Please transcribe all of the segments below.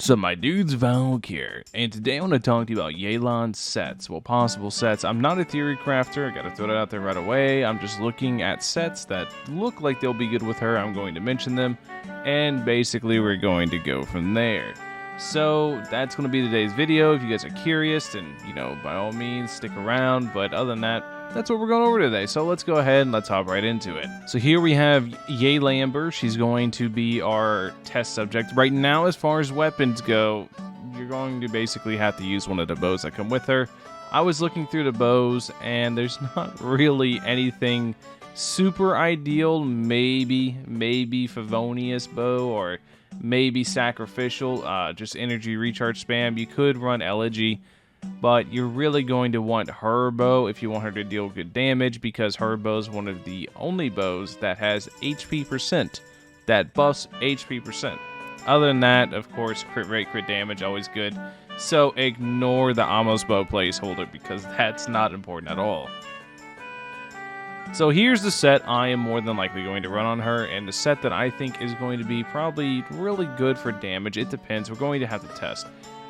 What's up, my dudes? Valkyrja, and today I want to talk to you about Yelan sets. Well, possible sets. I'm not a theory crafter, I gotta throw that out there right away. I'm just looking at sets that look like they'll be good with her. I'm going to mention them, and basically we're going to go from there. So that's going to be today's video. If you guys are curious, then, by all means, stick around. But other than that, that's what we're going over today. So let's go ahead and let's hop right into it. So here we have Yelan. She's going to be our test subject. Right now, as far as weapons go, you're going to basically have to use one of the bows that come with her. I was looking through the bows, and there's not really anything super ideal. Maybe Favonius bow, or maybe sacrificial, just energy recharge spam. You could run Elegy, but you're really going to want her bow if you want her to deal good damage, because her bow is one of the only bows that has HP percent, that buffs HP percent. Other than that, of course, crit rate, crit damage, always good. So ignore the Amos bow placeholder, because that's not important at all. So here's the set I am more than likely going to run on her, and the set that I think is going to be probably really good for damage. It depends. We're going to have to test.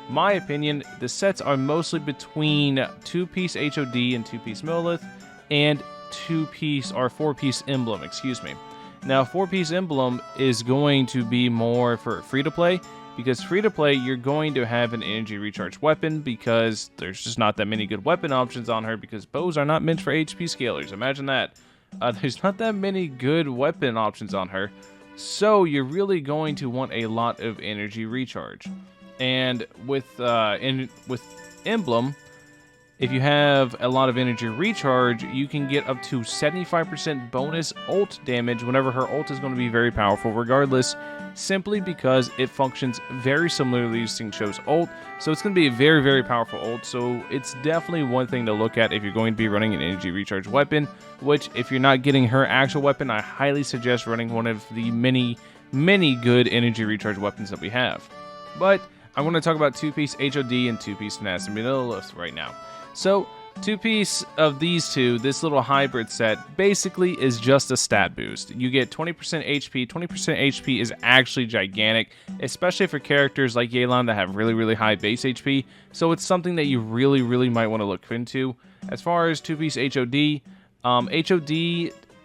My opinion, the sets are mostly between 2-piece HOD and 2-piece Millith, and 2-piece or 4-piece Emblem, excuse me. Now, 4-piece Emblem is going to be more for free-to-play, because free-to-play, you're going to have an energy recharge weapon, because there's just not that many good weapon options on her, because bows are not meant for HP scalers. Imagine that. There's not that many good weapon options on her, so you're really going to want a lot of energy recharge. And with Emblem, if you have a lot of energy recharge, you can get up to 75% bonus ult damage whenever her ult is going to be very powerful regardless, simply because it functions very similarly to Xingqiu's ult. So it's going to be a very, very powerful ult. So it's definitely one thing to look at if you're going to be running an energy recharge weapon, which if you're not getting her actual weapon, I highly suggest running one of the many good energy recharge weapons that we have. But I'm going to talk about 2-piece HOD and 2-piece Tenacity Millith right now. So, 2-piece of these two, this little hybrid set, basically is just a stat boost. You get 20% HP. 20% HP is actually gigantic, especially for characters like Yelan that have really, really high base HP. So it's something that you really, really might want to look into. As far as 2-piece HOD,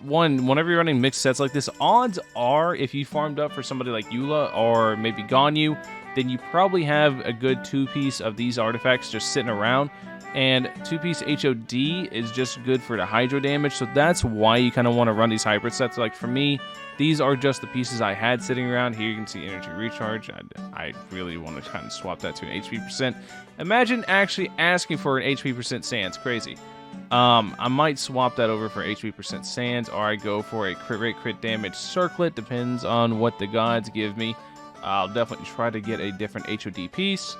whenever you're running mixed sets like this, odds are if you farmed up for somebody like Eula or maybe Ganyu, then you probably have a good 2-piece of these artifacts just sitting around. And 2-piece HOD is just good for the hydro damage, so that's why you kind of want to run these hybrid sets. Like for me, these are just the pieces I had sitting around. Here you can see energy recharge. I really want to kind of swap that to an HP percent. Imagine actually asking for an HP percent Sands. Crazy. I might swap that over for HP percent Sands, or I go for a crit rate, crit damage circlet. Depends on what the gods give me. I'll definitely try to get a different HOD piece.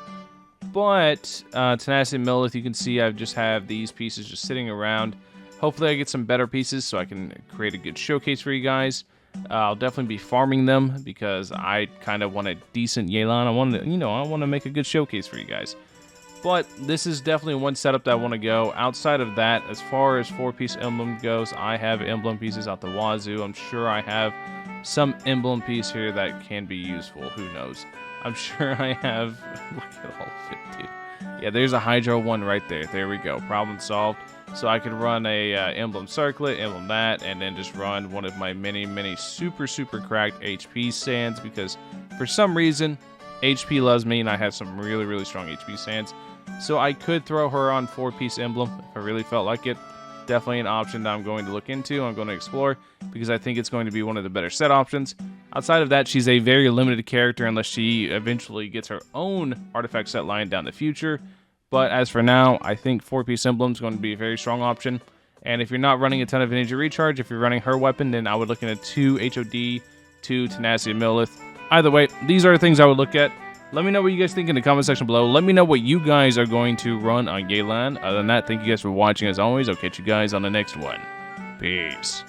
But Tenacity Millith, you can see I just have these pieces just sitting around. Hopefully I get some better pieces so I can create a good showcase for you guys. I'll definitely be farming them because I kind of want a decent Yelan. I want to make a good showcase for you guys. But this is definitely one setup that I want to go. Outside of that, as far as 4-piece Emblem goes, I have emblem pieces out the wazoo. I'm sure I have some emblem piece here that can be useful. Who knows? I'm sure I have. Look at all of it, dude. Yeah, there's a Hydro one right there. There we go. Problem solved. So I could run a emblem circlet, emblem that, and then just run one of my many super cracked HP sands, because for some reason HP loves me and I have some really strong HP sands. So I could throw her on 4-piece emblem if I really felt like it. Definitely an option that I'm going to look into, I'm going to explore, because I think it's going to be one of the better set options. Outside of that, she's a very limited character unless she eventually gets her own artifact set line down the future. But as for now, I think 4-piece Emblem is going to be a very strong option. And if you're not running a ton of energy recharge, if you're running her weapon, then I would look into 2 HOD, 2 Tenacity Millith. Either way, these are the things I would look at. Let me know what you guys think in the comment section below. Let me know what you guys are going to run on Yelan. Other than that, thank you guys for watching as always. I'll catch you guys on the next one. Peace.